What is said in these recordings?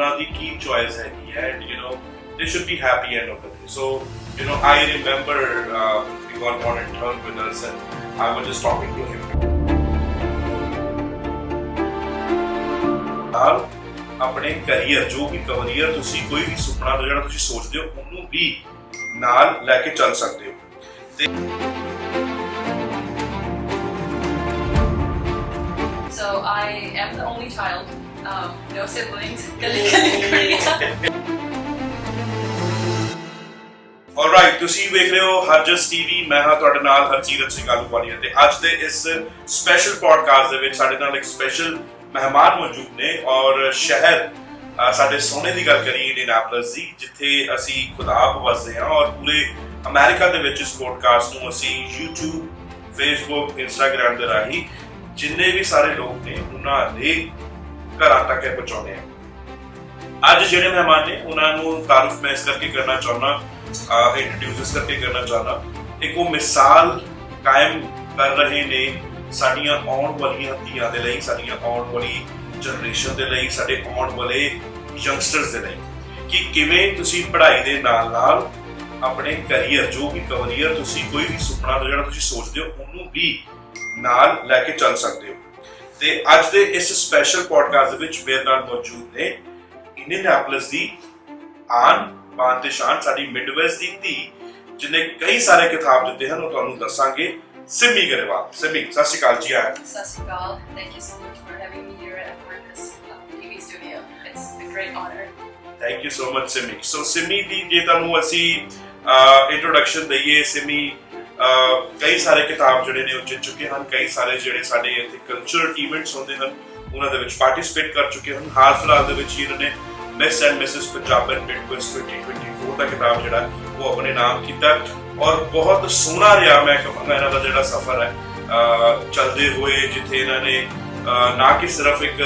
ਉਹਨਾਂ ਦੀ ਕੀ ਚੋਇਸ ਹੈਗੀ ਹੈ and they should be happy end of the day. So I remember he got on a turn with us and I was just talking to him. ਨਾਲ ਆਪਣੇ career ਜੋ ਵੀ career ਤੁਸੀਂ ਕੋਈ ਵੀ ਸੁਪਨਾ ਜਿਹੜਾ ਤੁਸੀਂ ਸੋਚਦੇ ਹੋ ਉਹਨੂੰ ਵੀ ਨਾਲ ਲੈ ਕੇ ਚੱਲ ਸਕਦੇ ਹੋ So I am the only child, no siblings. Alright, ਤੁਸੀਂ ਵੇਖ ਰਹੇ ਹੋ ਹਰਜਸ ਟੀਵੀ। ਮੈਂ ਹਾਂ ਤੁਹਾਡੇ ਨਾਲ ਹਰਜੀਤ ਸਿੰਘ ਆਲੂਵਾਲੀਆ ਤੇ ਅੱਜ ਦੇ ਇਸ ਸਪੈਸ਼ਲ ਪੋਡਕਾਸਟ ਦੇ ਵਿੱਚ ਸਾਡੇ ਨਾਲ ਇੱਕ ਸਪੈਸ਼ਲ ਮਹਿਮਾਨ ਮੌਜੂਦ ਨੇ ਔਰ ਸ਼ਹਿਰ ਸਾਡੇ ਸੋਹਣੇ ਦੀ ਗੱਲ ਕਰੀਏ ਇੰਡੀਆਨਾਪੋਲਿਸ ਦੀ ਜਿੱਥੇ ਅਸੀਂ ਖੁਦ ਆਪ ਵਸਦੇ ਹਾਂ ਔਰ ਪੂਰੇ ਅਮਰੀਕਾ ਦੇ ਵਿੱਚ ਇਸ ਪੋਡਕਾਸਟ ਨੂੰ ਅਸੀਂ YouTube, Facebook, Instagram ਦੇ ਰਾਹੀਂ ਜਿੰਨੇ ਵੀ ਸਾਰੇ ਲੋਕ ਨੇ ਉਹਨਾਂ ਦੇ ਘਰਾਂ ਤੱਕ ਪਹੁੰਚਾਉਂਦੇ ਆ। ਅੱਜ ਜਿਹੜੇ ਮਹਿਮਾਨ ਨੇ ਉਹਨਾਂ ਨੂੰ ਤਾਰਫ ਮੈਂ ਇਸ ਕਰਕੇ ਕਰਨਾ ਚਾਹੁੰਦਾ ਇੰਟਰੋਡਿਊਸ ਕਰਕੇ ਕਰਨਾ ਚਾਹੁੰਦਾ ਇੱਕ ਉਹ ਮਿਸਾਲ ਕਾਇਮ ਕਰ ਰਹੇ ਨੇ ਸਾਡੀਆਂ ਆਉਣ ਵਾਲੀਆਂ ਧੀਆਂ ਦੇ ਲਈ, ਸਾਡੀਆਂ ਆਉਣ ਵਾਲੀ ਜਨਰੇਸ਼ਨ ਦੇ ਲਈ, ਸਾਡੇ ਆਉਣ ਵਾਲੇ ਯੰਗਸਟਰਸ ਦੇ ਲਈ ਕਿ ਕਿਵੇਂ ਤੁਸੀਂ ਪੜ੍ਹਾਈ ਦੇ ਨਾਲ ਆਪਣੇ ਕੈਰੀਅਰ ਜੋ ਵੀ ਕੈਰੀਅਰ ਤੁਸੀਂ ਕੋਈ ਵੀ ਸੁਪਨਾ ਜਿਹੜਾ ਤੁਸੀਂ ਸੋਚਦੇ ਹੋ ਉਹਨੂੰ ਵੀ ਨਾਲ ਲੈ ਕੇ ਚੱਲ ਸਕਦੇ ਹੋ। ਤੇ ਅੱਜ ਦੇ ਇਸ ਸਪੈਸ਼ਲ ਪੋਡਕਾਸਟ ਦੇ ਵਿੱਚ ਮੇਰੇ ਨਾਲ ਮੌਜੂਦ ਨੇ ਇੰਡੀਆਨਾਪੋਲਿਸ ਦੀ ਆਨ ਬਾਨ ਤੇ ਸ਼ਾਨ ਸਾਡੀ ਮਿਡਵੈਸਟ ਦੀ ਧੀ ਜਿਹਨੇ ਕਈ ਸਾਰੇ ਕਿਤਾਬ ਦਿੱਤੇ ਹਨ ਉਹ ਤੁਹਾਨੂੰ ਦੱਸਾਂਗੇ Simmi Grewal. Simmi, ਸਤਿ ਸ਼੍ਰੀ ਅਕਾਲ ਜੀ ਆਇਆਂ। ਸਤਿ ਸ਼੍ਰੀ ਅਕਾਲ। Thank you so much for having me here at Harjas TV studio. It's a great honor. Thank you so much Simmi. So Simmi ਦੀ ਜੇ ਤੁਹਾਨੂੰ ਅਸੀਂ ਇੰਟਰੋਡਕਸ਼ਨ ਦਈਏ Simmi ਕਈ ਸਾਰੇ ਕਿਤਾਬ ਜਿਹੜੇ ਨੇ ਉਹ ਜਿੱਤ ਚੁੱਕੇ ਹਨ, ਕਈ ਸਾਰੇ ਜਿਹੜੇ ਸਾਡੇ ਇੱਥੇ ਕਲਚਰਲ ਇਵੈਂਟਸ ਹੁੰਦੇ ਹਨ ਉਹਨਾਂ ਦੇ ਵਿੱਚ ਪਾਰਟਿਸਿਪੇਟ ਕਰ ਚੁੱਕੇ ਹਨ। ਹਾਲ ਫਿਲਹਾਲ ਦੇ ਵਿੱਚ ਇਹਨਾਂ ਨੇ ਮਿਸ ਐਂਡ ਮਿਸਿਸ ਪੰਜਾਬਨ ਮਿਡਵੈਸਟ 2024 ਦਾ ਕਿਤਾਬ ਜਿਹੜਾ ਉਹ ਆਪਣੇ ਨਾਮ ਕੀਤਾ ਔਰ ਬਹੁਤ ਸੋਹਣਾ ਰਿਹਾ ਮੈਂ ਕਹਾਂਗਾ ਇਹਨਾਂ ਦਾ ਜਿਹੜਾ ਸਫ਼ਰ ਹੈ ਚੱਲਦੇ ਹੋਏ ਜਿੱਥੇ ਇਹਨਾਂ ਨੇ ਨਾ ਕਿ ਸਿਰਫ ਇੱਕ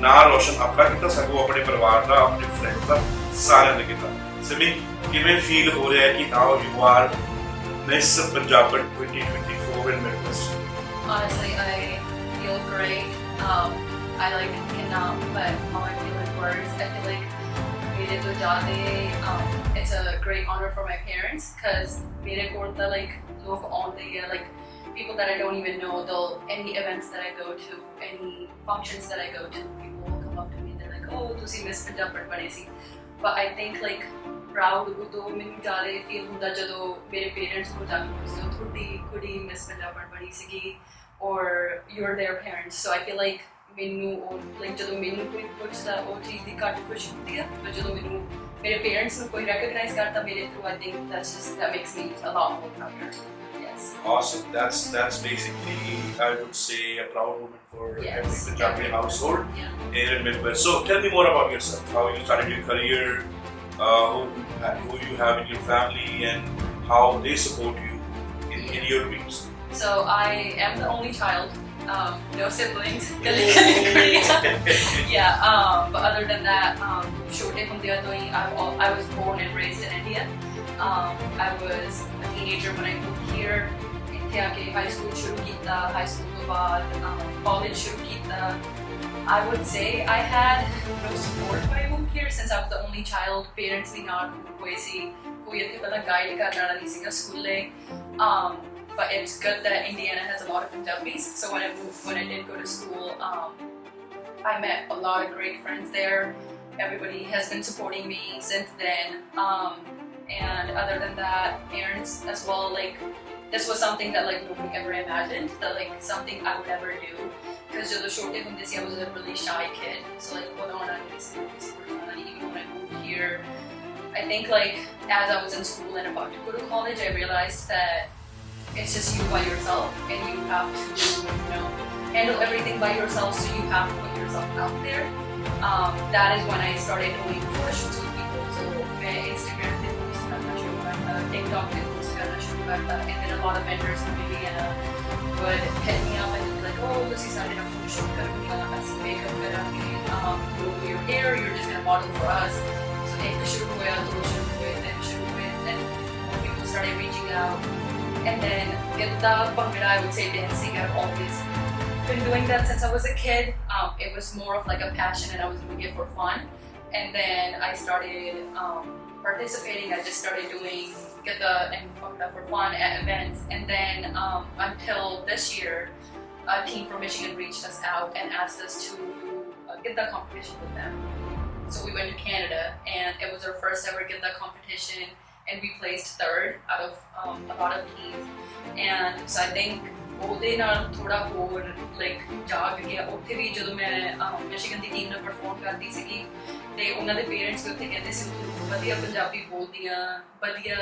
ਨਾਂ ਰੋਸ਼ਨ ਆਪਣਾ ਕੀਤਾ ਸਗੋਂ ਆਪਣੇ ਪਰਿਵਾਰ ਦਾ, ਆਪਣੇ ਫਰੈਂਡਸ ਦਾ, ਸਾਰਿਆਂ ਦਾ ਕੀਤਾ। Simmi, ਕਿਵੇਂ ਫੀਲ ਹੋ ਰਿਹਾ ਹੈ ਕਿ now you are Miss Punjaban 2024 in Midwest? Honestly, I feel great. I cannot put how I feel in words. I feel like it's a great honor for my parents because log aunde hai people that I don't even know. Any events that I go to, any functions that I go to, people will come up to me and they're like, oh, tusi Miss Punjab bane si. But I think proud udo mainu jare feel hunda jado mere parents ko ja ke puchde thodi kudi Miss Punjab bani sigi or you're their parents. So I feel like ਮੈਨੂੰ ਜਦੋਂ ਮੈਨੂੰ ਕੋਈ ਪੁੱਛਦਾ ਉਹ ਚੀਜ਼ ਦੀ ਘੱਟ ਖੁਸ਼ੀ ਹੁੰਦੀ ਹੈ ਪਰ ਜਦੋਂ ਮੈਨੂੰ ਮੇਰੇ ਪੇਰੈਂਟਸ ਨੂੰ ਕੋਈ ਰੈਕਗਨਾਈਜ਼ ਕਰਦਾ ਮੇਰੇ through I think that makes me a lot more prouder. Yes. Awesome. That's basically I would say a proud moment for every Punjabi household here in Midwest. So tell me more about yourself. How you started your career, who you have in your family and how they support you in your dreams. So I am the only child. No siblings. Yeah, but other than that, I was born and raised in India. I was a teenager when I moved here. High school shuru kita, high school ke baad college shuru kita. I would say I had no support when I moved here since I was the only child. Parents bhi not koi itthe pata guide karne wala nahi siga school le. But it's good that Indiana has a lot of Punjabis. So when I did go to school, I met a lot of great friends there. Everybody has been supporting me since then. And other than that, parents as well, this was something that nobody ever imagined, that something I would ever do. Because I was a really shy kid. So even when I moved here, I think as I was in school and about to go to college, I realized that it's just you by yourself and you have to handle everything by yourself, so you have to put yourself out there. That is when I started doing photoshoots with people. So मैं Instagram पे post करना शुरू करता, TikTok पे post करना शुरू करता, and then a lot of vendors from Indiana would hit me up and be like, oh, तुसी साढ़े ना photoshoot करूँगा, ऐसे makeup करांगे, do your hair, you're just gonna model for us. So एक शुरू हुआ, दो शुरू हुए, then शुरू हुए, then more people started reaching out. And then Gita, Bhangra, I would say dancing, I've always been doing that since I was a kid. It was more of a passion and I was doing it for fun. and then I started participating. I just started doing Gita and Bhangra for fun at events, and then until this year, a team from Michigan reached us out and asked us to do a Gita competition with them. So we went to Canada, and it was our first ever Gita competition, and we placed third out of a lot of teams. And so I think ਉਹਦੇ ਨਾਲ ਥੋੜਾ ਹੋਰ like ਜਾਗ ਗਿਆ ਉੱਥੇ ਵੀ ਜਦੋਂ ਮੈਂ Michigan ਦੀ team ਨਾਲ ਪਰਫਾਰਮ ਕਰਦੀ ਸੀਗੀ ਤੇ ਉਹਨਾਂ ਦੇ ਪੇਰੈਂਟਸ ਵੀ ਉੱਥੇ ਕਹਿੰਦੇ ਸੀ ਤੂੰ ਵਧੀਆ ਪੰਜਾਬੀ ਬੋਲਦੀਆਂ ਵਧੀਆ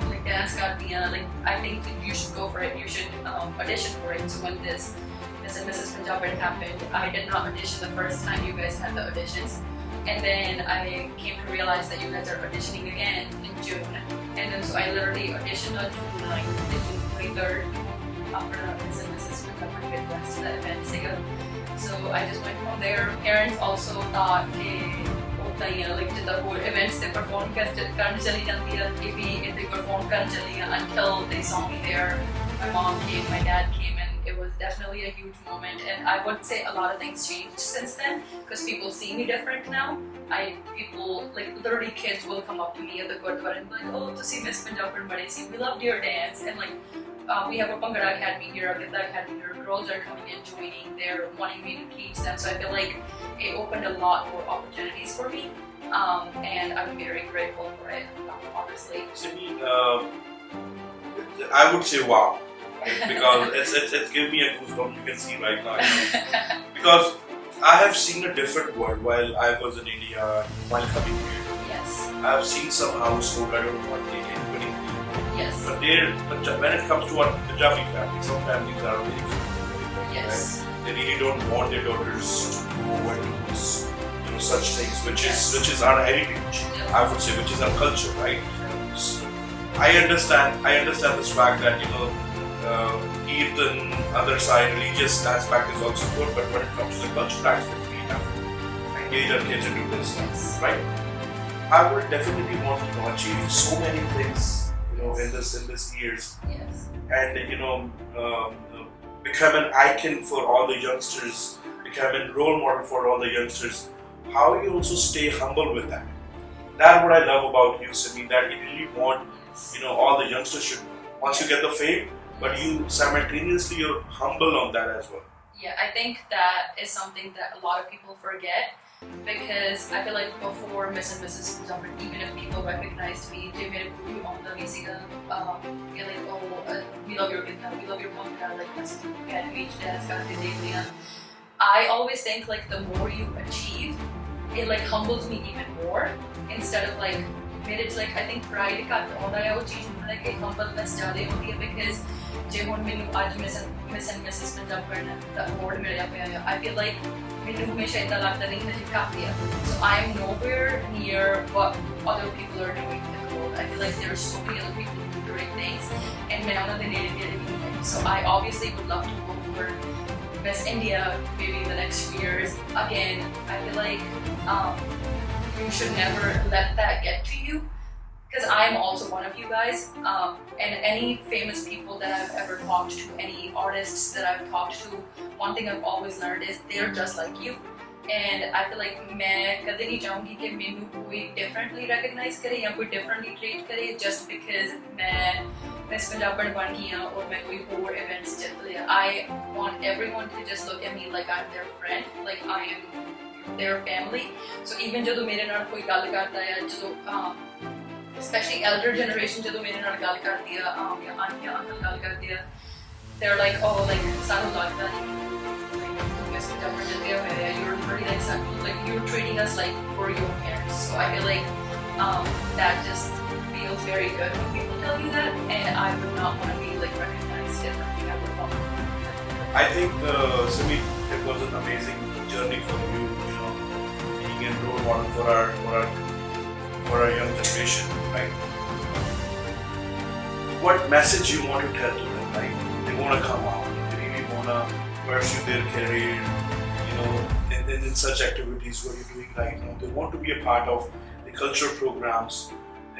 ਲਾਈਕ ਡਾਂਸ ਕਰਦੀਆਂ like I think you should go for it you should audition for it. So when this Miss and Mrs. Punjaban happened, I did not audition the first time you guys had the auditions, and then I came to realize that you guys are auditioning again in June, and then so I literally auditioned on June 9th to June 23rd after Miss and Mrs. Punjaban get blessed to the event singer. So I just went from there. Parents also thought like ਜਿੱਦਾਂ ਹੋਰ events ਤੇ perform ਕਰਨ ਚਲੀ ਜਾਂਦੀ ਆ ਇਹ ਵੀ ਇੱਥੇ perform ਕਰਨ ਚਲੀ ਆ until they saw me there. My mom came, my dad came, and it was definitely a huge moment. And I would say a lot of things changed since then because people see me different now. People like literally kids will come up to me at the Gurdwara and be like, oh, to see Miss Punjaban Bade see, we loved your dance, and like we have a Bhangra Academy here, a Gita Academy here. Girls are coming and joining. They're wanting me to teach them. So I feel like it opened a lot more opportunities for me, and I'm very grateful for it. Honestly, Simmi, I would say wow. Because it's giving me a goosebump. You can see right now, because I have seen a different world while I was in India while coming here. yes, I have seen some household, I don't know what they can put in. yes, But when it comes to our Punjabi family, some families are really good, yes, right? They really don't want their daughters to go and do such things, which is our heritage. Yeah. I would say, which is our culture, right? I understand this fact that Kirtan, other side, religious aspect is also good, but when it comes to the cultural aspect, we have to engage our kids into this, yes, right? I would definitely want to achieve so many things, in this years, yes, and become an icon for all the youngsters, become a role model for all the youngsters. How you also stay humble with that? That's what I love about you, Simmi. That you really want, all the youngsters should, once you get the fame, but you simultaneously you're humble on that as well. yeah. I think that is something that a lot of people forget. Because I feel like before Miss and Mrs. Punjaban, even if people recognized me, they made a movie on the Visiga, like, oh, we love your Gita, we love your Bhangra, like, let's get each dance. I always think like the more you achieve, it like humbles me even more instead of like, it's like I think pride cut all that I like a humbleness jade hoti hai because je hun menu aaj Miss and Mrs. Punjaban the award milya paya I feel like ਮੈਨੂੰ ਹਮੇਸ਼ਾ ਇਦਾਂ ਲੱਗਦਾ ਨਹੀਂ ਹਜੇ ਘੱਟ ਆ so I am nowhere near what other people are doing in the world. I feel like there are so many other people doing great things and ਮੈਂ ਉਹਨਾਂ ਦੇ ਨੇੜੇ ਨੇੜੇ ਨਹੀਂ ਹੈ so I obviously would love to go for Miss India maybe in the next few years. Again, I feel like you should never let that get to you because I'm also one of you guys, and any famous people that I've ever talked to, any artists that I've talked to, one thing I've always learned is they're just like you. And I feel like मैं कदे नहीं चाहूँगी कि मैंने कोई differently recognize करे या कोई differently treat करे just because मैं Miss Punjaban बन गई हूँ और मैं कोई और events जीत लिया. I want everyone to just look at me like I'm their friend, like I am their family. So even जब मेरे नाल कोई गल करता है जब especially elder generation ਜਦੋਂ ਮੇਰੇ ਨਾਲ ਗੱਲ ਕਰਦੀ ਆ ਜਾਂ ਆਂਟੀਆਂ ਅੰਕਲ ਗੱਲ ਕਰਦੇ ਆ they're like oh like ਸਾਨੂੰ ਲੱਗਦਾ ਨਹੀਂ ਤੂੰ Miss Punjaban ਜਿੱਤਿਆ ਹੋਇਆ you're really like you're treating us like we're your parents. So I feel like that just feels very good when people tell you that, and I would not want to be like recognized differently. I would want I think Simmi, it was an amazing journey for you, being a role model for our young generation, right? What message you want to tell to them, right? They want to come out, they really want to pursue their career, in such activities what you're doing right now. They want to be a part of the cultural programs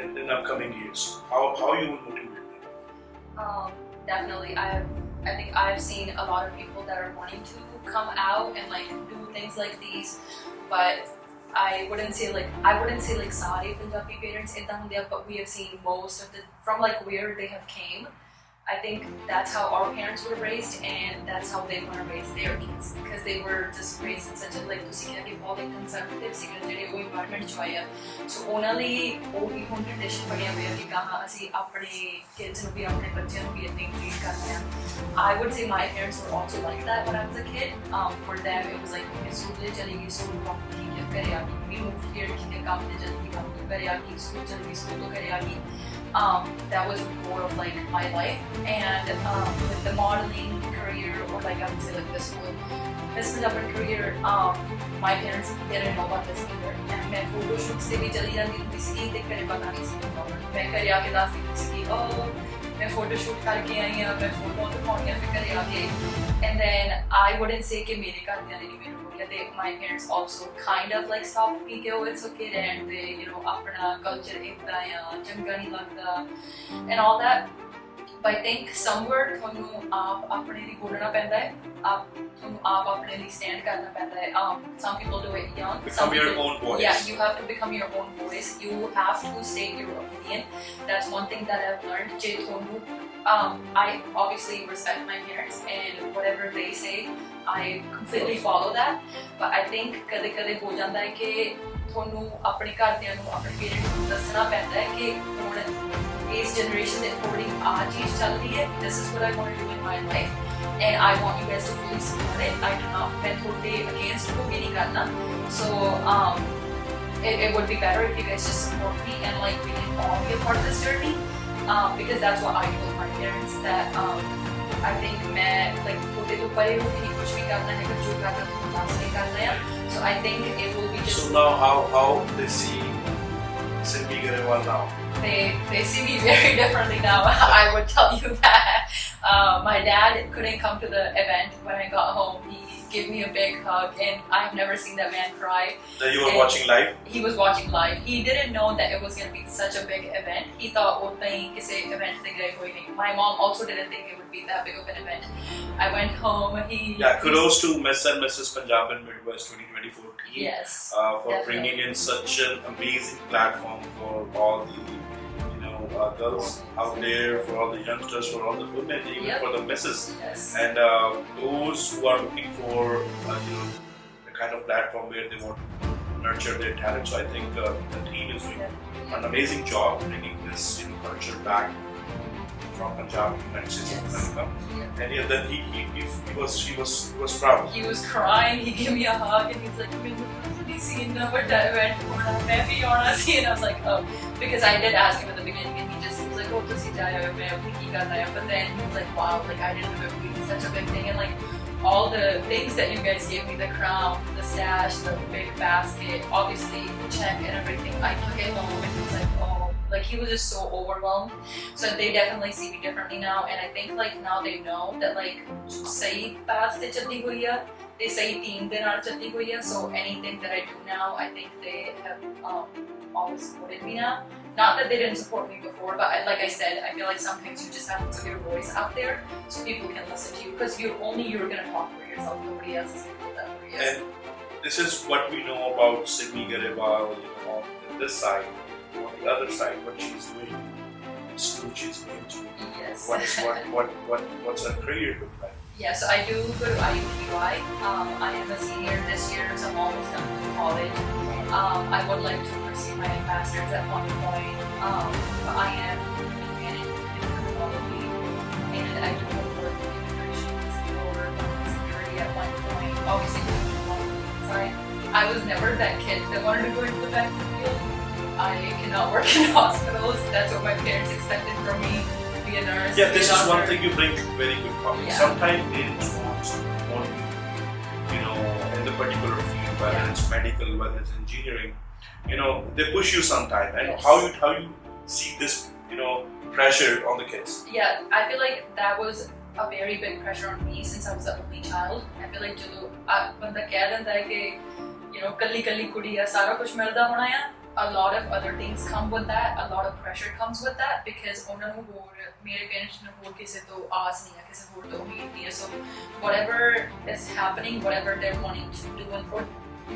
in upcoming years. How you will motivate them? Definitely, I think I've seen a lot of people that are wanting to come out and like do things like these, but I wouldn't say like sare Punjabi parents ਏਦਾਂ ਹੁੰਦੇ ਆ, but we have seen most of the from like where they have came. I think that's how our parents were raised, and that's how they want to raise their kids, because they were just raised in such a like बहुत conservative ਜਿਹੜੇ ਉਹ environment ਚ ਆਏ ਆ. So ਉਹਨਾਂ ਲਈ ਉਹ ਵੀ ਹੁਣ tradition ਬਣਿਆ ਹੋਇਆ ਕਿ ਕਹਾਂ ਅਸੀਂ ਆਪਣੇ kids ਨੂੰ ਵੀ ਆਪਣੇ ਬੱਚਿਆਂ ਨੂੰ ਵੀ ਇੱਦਾਂ treat ਕਰਦੇ ਹਾਂ. I would say my parents were also like that when I was a kid. For them it was like school ਤੇ ਚਲੀ ਗਈ, school ਤੋਂ ਠੀਕ ਹੈ ਘਰੇ ਆ ਗਈ, we moved here ਠੀਕ ਹੈ ਕੰਮ ਤੇ ਚਲੀ ਗਈ, ਕੰਮ ਤੋਂ ਘਰੇ ਆ ਗਈ, school ਚਲੀ ਗਈ, school ਤੋਂ ਘਰੇ ਆ ਗਈ. That was more of like my life. And with the modeling career, or like I would say like this whole Miss Punjaban career, my parents didn't know about this either. And मैं photo shoots से भी चली जाती थी, इसकी देख कर पता नहीं सी मैं घर आके दास्ती थी कि मैं photo shoot करके आई हूँ, मैं photo दिखाऊंगी फिर घर आके. And then I wouldn't say कि मेरे घर वाले ने मेरे को कहते, my parents also kind of like stopped me कि oh it's okay रहने दे, you know अपना culture इतना या चंगा नहीं लगता and all that. But I think somewhere ਤੁਹਾਨੂੰ ਆਪ ਆਪਣੇ ਲਈ ਬੋਲਣਾ ਪੈਂਦਾ ਹੈ, ਤੁਹਾਨੂੰ ਆਪ ਆਪਣੇ ਲਈ stand ਕਰਨਾ ਪੈਂਦਾ ਹੈ. Some people do it young. Become your own voice. Yeah, you have to become your own voice. You have to state your opinion. That's one thing that I've learned. ਜੇ ਤੁਹਾਨੂੰ I obviously respect my parents and whatever they say, I completely follow that. But I think ਕਦੇ ਹੋ ਜਾਂਦਾ ਹੈ ਕਿ ਤੁਹਾਨੂੰ ਆਪਣੇ ਘਰਦਿਆਂ ਨੂੰ ਆਪਣੇ ਪੇਰੈਂਟਸ ਨੂੰ ਦੱਸਣਾ ਪੈਂਦਾ ਹੈ ਕਿ ਹੁਣ ਇਸ generation ਦੇ according ਆਹ ਚੀਜ਼ ਚੱਲ ਰਹੀ ਹੈ, this is what I want to do in my life and I want you guys to fully support it. I do not ਮੈਂ ਤੁਹਾਡੇ against ਹੋ ਕੇ ਨਹੀਂ ਕਰਨਾ. So it would be better if you guys just support me and like we can all be a part of this journey, because that's what I told my parents, that I think मैं like ਤੁਹਾਡੇ ਤੋਂ ਪਰੇ ਹੋ ਕੇ ਕੁਝ ਵੀ ਕਰਨਾ ਹੈ, ਜੋ ਕਰਨਾ ਤੁਹਾਨੂੰ ਦੱਸ ਕੇ ਕਰਨਾ ਹੈ. So I think it will be just. So now how they see Simmi Grewal now? They see me very differently now. I would tell you that. My dad couldn't come to the event when I got home. He gave me a big hug, and I've never seen that man cry. That you were watching live? He was watching live. He didn't know that it was going to be such a big event. He thought oh nahi kisi event se gaye hoye nahi. My mom also didn't think it would be that big of an event. I went home. Kudos to Miss and Mrs. Punjab and Midwest 2024 team. Yes. For definitely. bringing in such an amazing platform for all the girls out there, for all the youngsters, for all the women, even for the misses. Yes. And those who are looking for the kind of platform where they want to nurture their talent. So I think the team is doing an amazing job bringing this culture back from Punjab to United States of America. And yeah, then he was proud. He was crying. He gave me a hug and he was like, scene what event maybe auna see, and I was like oh, because I did ask him at the beginning and he was like oh tusi jaya main apni ki karna hai, but then he was like wow, like I didn't know it would be such a big thing, and like all the things that you guys gave me, the crown, the sash, the big basket, obviously the check and everything, I took it home and he was like oh, like he was just so overwhelmed. So they definitely see me differently now, and I think like now they know that like sahi path te challi hui hai, they say team de naal challi hui hai. So anything that I do now, I think they have always supported me now. Not that they didn't support me before, but like I said, I feel like sometimes you just have to put your voice out there so people can listen to you, because you're gonna talk for yourself. Nobody else is gonna do that for you. And this is what we know about Simmi Grewal, on this side. On the other side, what she's doing, school she's going to. Yes. What's her career look like? Yeah, so I do go to IUPUI. I am a senior this year, so I'm almost done with college. I would like to pursue my master's at one point. But I am in management and criminology, and I do want to work in immigrations or security at one point. Obviously, sorry, I was never that kid that wanted to go into the medical field. I cannot work in hospitals. That's what my parents expected from me. Be a nurse. Yeah, this is one thing you bring very good point. Yeah. Sometimes parents want in the particular field, whether it's medical, whether it's engineering, they push you sometimes. And Yes. how you see this, pressure on the kids? Yeah, I feel like that was a very big pressure on me since I was the only child. I feel like ਜਦੋਂ ਬੰਦਾ ਕਹਿ ਦਿੰਦਾ ਹੈ ਕਿ ਕੱਲੀ ਕੁੜੀ ਆ, ਸਾਰਾ ਕੁਝ ਮਿਲਦਾ ਹੋਣਾ ਆ, a lot of other things come with that, a lot of pressure comes with that, because ਉਹਨਾਂ ਨੂੰ ਹੋਰ ਮੇਰੇ parents ਨੂੰ ਹੋਰ ਕਿਸੇ ਤੋਂ ਆਸ ਨਹੀਂ ਹੈ, ਕਿਸੇ ਹੋਰ ਤੋਂ ਉਮੀਦ ਨਹੀਂ ਹੈ. So whatever is happening, whatever they're wanting to do and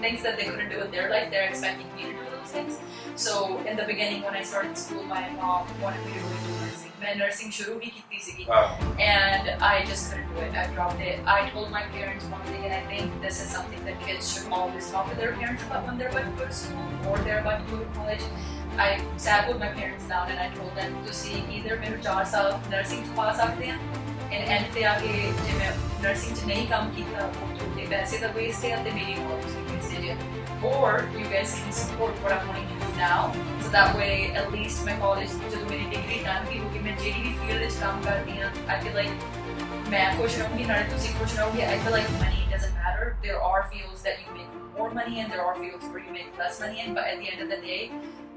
things that they couldn't do in their life, they're expecting me to do those things. So in the beginning, when I started school, my mom wanted me to go into nursing. I nursing shuru bhi ki thi, and I just couldn't do it. I dropped it. I told my parents one thing, and I think this is something that kids should always talk to their parents about when they're about to go to school or they're about to go to college. I sat with my parents down and I told them to see either मेरे 4 साल nursing च पा सकते हैं, and end पे आके जे मैं nursing च नहीं काम किया वो थोड़े पैसे दा waste है ते मेरी knowledge दी wastage है, or you guys can support what I'm wanting to do now, so that way at least my college जब मेरी degree done भी होगी मैं जेडी भी field च काम करती हूँ, I feel like मैं खुश रहूँगी नाले तुसी खुश रहोगे. I feel like money doesn't matter. There are fields that you make more money in, there are fields where you make less money in, but at the end of the day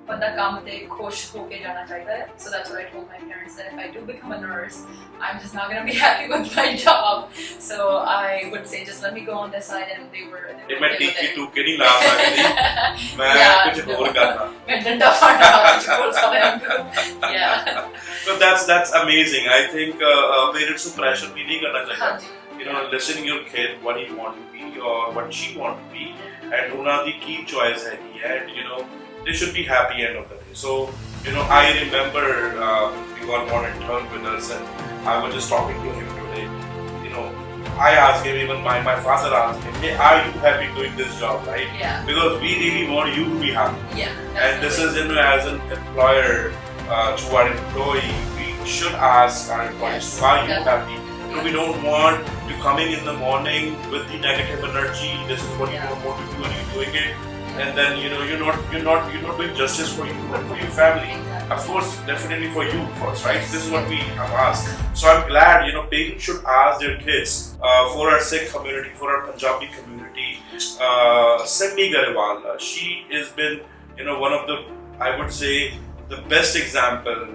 बंदा काम ते खुश होके जाना चाहिए है. So that's what I told my parents, that if I do become a nurse, I'm just not gonna be happy with my job. So I would say just let me go on this side, and they were मैं टिकी to के नहीं ला सकती, मैं कुछ और करना. मैं डंडा फाड़ना कुछ बोल सकता. Yeah. So that's amazing. I think parents को pressure भी नहीं करना चाहिए. You know, listen your kid what he want to be or what she want to be, and उन्हां दी की choice है, and you know they should be happy end of the day. So you know, I remember we got one intern with us, and I was just talking to him today. You know, I asked him, even my father asked him, hey, are you happy doing this job, right? Yeah. Because we really want you to be happy. Yeah. And this is, you know, as an employer to our employee, we should ask our employees, are you happy? You know, we don't want you coming in the morning with the negative energy. This is what you don't want to do, and you're doing it. And then you know you're not doing justice for you and for your family. Of course, definitely for you first, right? This is what we have asked. So I'm glad, you know, parents should ask their kids for our Sikh community, for our Punjabi community. Simmi Grewal, she has been, you know, one of the, I would say, the best example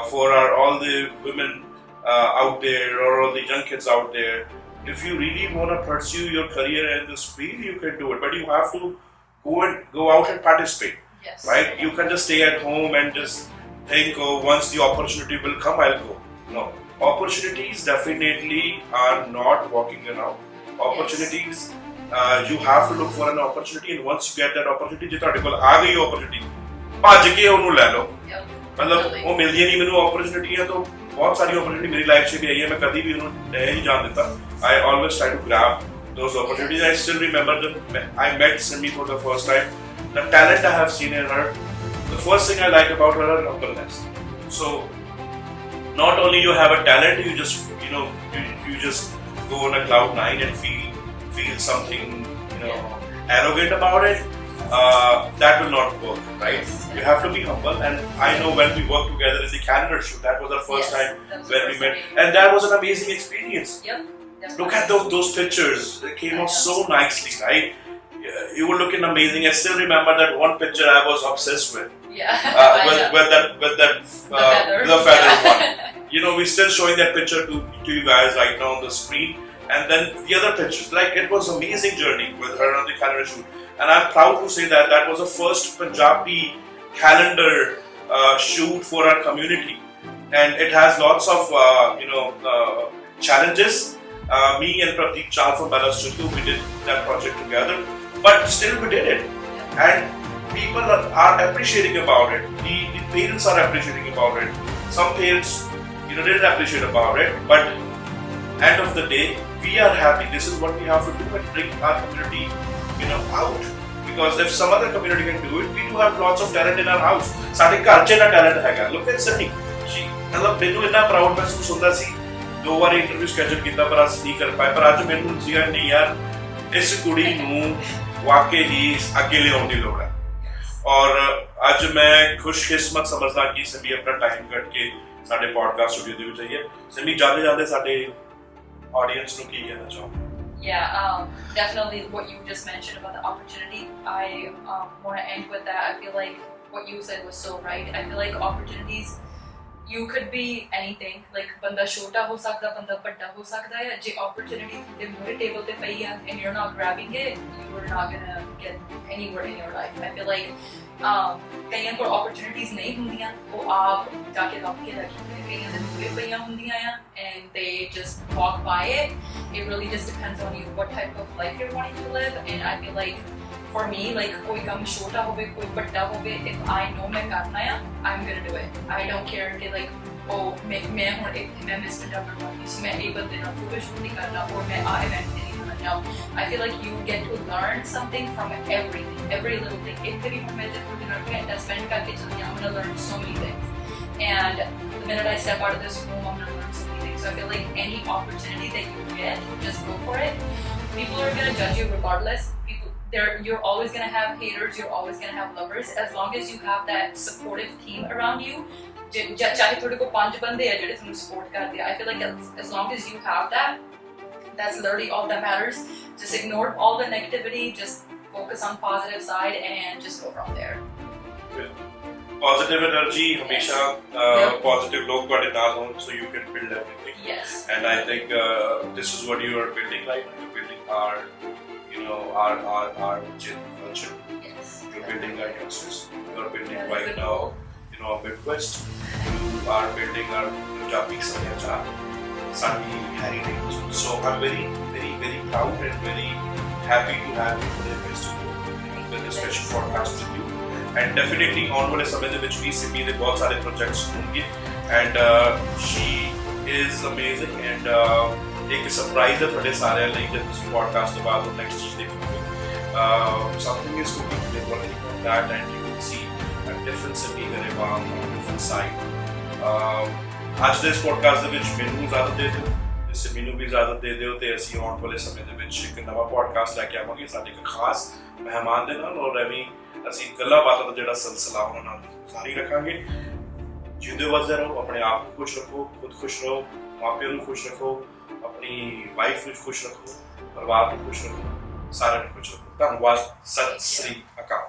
for all the women out there, or all the young kids out there. If you really want to pursue your career in this field, you can do it, but you have to go out and participate. Yes. Right? You can just stay at home and just think, oh, once the opportunity will come, I'll go. No. Opportunities definitely are not walking around. Opportunities, you have to look for an opportunity, and once you get that opportunity, ਜੇ ਤੁਹਾਡੇ ਕੋਲ ਆ ਗਈ opportunity, ਭੱਜ ਕੇ ਉਹਨੂੰ ਲੈ ਲਓ. ਮਤਲਬ ਉਹ ਮਿਲਦੀਆਂ ਨਹੀਂ ਮੈਨੂੰ opportunity ਤਾਂ ਬਹੁਤ ਸਾਰੀ opportunity ਮੇਰੀ ਲਾਈਫ 'ਚ ਵੀ ਆਈ ਹੈ, ਮੈਂ ਕਦੀ ਵੀ ਉਹਨੂੰ ਨਹੀਂ ਜਾਣ ਦਿੱਤਾ. I always try to grab those opportunities. I still remember I met Simmi for the first time. The talent I have seen in her, the first thing I like about her is humbleness. So not only you have a talent, you just, you know, you just go on a cloud 9 and feel something, you know, arrogant about it. That will not work, right? You have to be humble. And I know when we worked together in the calendar shoot, that was our first time when we met, and that was an amazing experience. Yep. Look at those pictures. They came out so nicely, right? You were looking amazing. I still remember that one picture I was obsessed with. Yeah. With that the feather one. You know, we're still showing that picture to you guys right now on the screen. And then the other pictures, like it was an amazing journey with her on the calendar shoot. And I'm proud to say that that was the first Punjabi calendar shoot for our community. And it has lots of challenges. Me and Pradeep Chal from Harjastv, we did that project together. But still we did it. And people are appreciating about it. The parents are appreciating about it. Some parents, didn't appreciate about it. But end of the day, we are happy. This is what we have to do and bring our community, out. Because if some other community can do it, we do have lots of talent in our house. ਸਾਡੇ ਘਰ 'ਚ ਨਾ talent ਹੈਗਾ. Look at Simmi. ਮੈਨੂੰ ਇੰਨਾ proud ਮਹਿਸੂਸ ਹੁੰਦਾ ਸੀ. 2 ਵਾਰ interview schedule ਕੀਤਾ ਪਰ ਅਸੀਂ ਨਹੀਂ ਕਰ ਪਾਏ, ਪਰ ਅੱਜ ਮੈਨੂੰ ਸੀਗਾ ਨਹੀਂ ਯਾਰ ਇਸ ਕੁੜੀ ਨੂੰ ਵਾਕਈ ਹੀ ਅੱਗੇ ਲਿਆਉਣ ਦੀ ਲੋੜ ਹੈ। ਔਰ ਅੱਜ ਮੈਂ ਖੁਸ਼ਕਿਸਮਤ ਸਮਝਦਾ ਕਿ ਸਿਮੀ ਆਪਣਾ ਟਾਈਮ ਕੱਢ ਕੇ ਸਾਡੇ ਪੋਡਕਾਸਟ ਸਟੂਡੀਓ ਦੇ ਵਿੱਚ ਆਈ ਹੈ। ਸਿਮੀ ਜਾਂਦੇ ਸਾਡੇ ਆਡੀਅנס ਨੂੰ ਕੀ ਕਹਿਣਾ ਚਾਹੋਗੇ? Yeah, definitely what you just mentioned about the opportunity. I want to end with that. I feel like what you said was so right. I feel like opportunities, you could be anything. Like banda chota ho sakda, banda badda ho sakda hai. Je opportunity the mure table te pai hai and you're not grabbing it, you are not gonna get anywhere in your life. I feel like ਕਈਆਂ ਕੋਲ opportunities ਨਹੀਂ ਹੁੰਦੀਆਂ, ਉਹ ਆਪ ਜਾ ਕੇ ਲੱਭ ਕੇ ਰੱਖਦੇ ਨੇ। ਕਈਆਂ ਦੇ ਮੂਹਰੇ ਪਈਆਂ ਹੁੰਦੀਆਂ ਆ and they just walk by it. It really just depends on you what type of life you're wanting to live, and I feel like for me, like कोई काम छोटा होवे कोई बड़ा होवे, if I know मैं करना है, I'm gonna do it. I don't care कि like मैं हुण इत्थे मैं मिस पंजाब बनवानी so मैं एक बंदे नाल फोटो शूट नहीं करना और मैं आ इवेंट नहीं करना. Now I feel like you get to learn something from everything, every little thing. इत्थे भी हुण मैं जब घंटा spend करके चली I'm gonna learn so many things, and the minute I step out of this room I'm gonna learn so many things. So I feel like any opportunity that you get, just go for it. People are gonna judge you regardless. You're always gonna have haters, you're always gonna have lovers. As long as you have that supportive team around you, चाहे थोड़े को 5 बंदे हैं जो तुम्हें support करते हैं, I feel like as long as you have that, that's literally all that matters. Just ignore all the negativity, just focus on positive side and just go from there. Positive energy, हमेशा positive लोग ਤੁਹਾਡੇ ਨਾਲ ਹੋਣ, so you can build everything. Yes. And I think this is what you are building right now. You're building our gym culture. Yes. You're building our youngsters. You're building right now, our Midwest. You are building our Punjabi sanjha, Sunny heritage. So I'm very, very, very proud and very happy to have you for the festival with this special podcast with you. And definitely ਆਉਣ ਵਾਲੇ ਸਮੇਂ ਦੇ ਵਿੱਚ ਵੀ ਸਿਮੀ ਦੇ ਬਹੁਤ ਸਾਰੇ projects ਹੋਣਗੇ, and she is amazing, and ਇੱਕ ਸਰਪ੍ਰਾਈਜ਼ ਹੈ ਤੁਹਾਡੇ ਸਾਰਿਆਂ ਲਈ ਜਦ ਤੁਸੀਂ ਪੋਡਕਾਸਟ ਤੋਂ ਬਾਅਦ ਉਹ ਨੈਕਸਟ ਚੀਜ਼ ਦੇਖੋਗੇ. Something is cooking, we're working on that, and you will see a difference in me Grewal, a different side. ਅੱਜ ਦੇ ਇਸ ਪੋਡਕਾਸਟ ਦੇ ਵਿੱਚ ਮੈਨੂੰ ਇਜਾਜ਼ਤ ਦੇ ਦਿਓ ਤੇ ਸਿਮੀ ਨੂੰ ਵੀ ਇਜਾਜ਼ਤ ਦੇ ਦਿਓ, ਤੇ ਅਸੀਂ ਆਉਣ ਵਾਲੇ ਸਮੇਂ ਦੇ ਵਿੱਚ ਇੱਕ ਨਵਾਂ ਪੋਡਕਾਸਟ ਲੈ ਕੇ ਆਵਾਂਗੇ ਸਾਡੇ ਇੱਕ ਖਾਸ ਮਹਿਮਾਨ ਦੇ ਨਾਲ, ਔਰ ਐਵੇਂ ਅਸੀਂ ਗੱਲਾਂ ਬਾਤਾਂ ਦਾ ਜਿਹੜਾ ਸਿਲਸਿਲਾ ਉਹਨਾਂ ਨਾਲ ਜਾਰੀ ਰੱਖਾਂਗੇ. ਜਿਉਂਦੇ ਵਸਦੇ ਰਹੋ, ਆਪਣੇ ਆਪ ਨੂੰ ਖੁਸ਼ ਰੱਖੋ, ਖੁਦ ਖੁਸ਼ ਰਹੋ, ਮਾਪਿਆਂ ਨੂੰ ਖੁਸ਼ ਰੱਖੋ, ਆਪਣੀ ਵਾਈਫ ਨੂੰ ਖੁਸ਼ ਰੱਖੋ, ਪਰਿਵਾਰ ਨੂੰ ਖੁਸ਼ ਰੱਖੋ, ਸਾਰਿਆਂ ਨੂੰ ਖੁਸ਼ ਰੱਖੋ. ਧੰਨਵਾਦ, ਸਤਿ ਸ੍ਰੀ ਅਕਾਲ.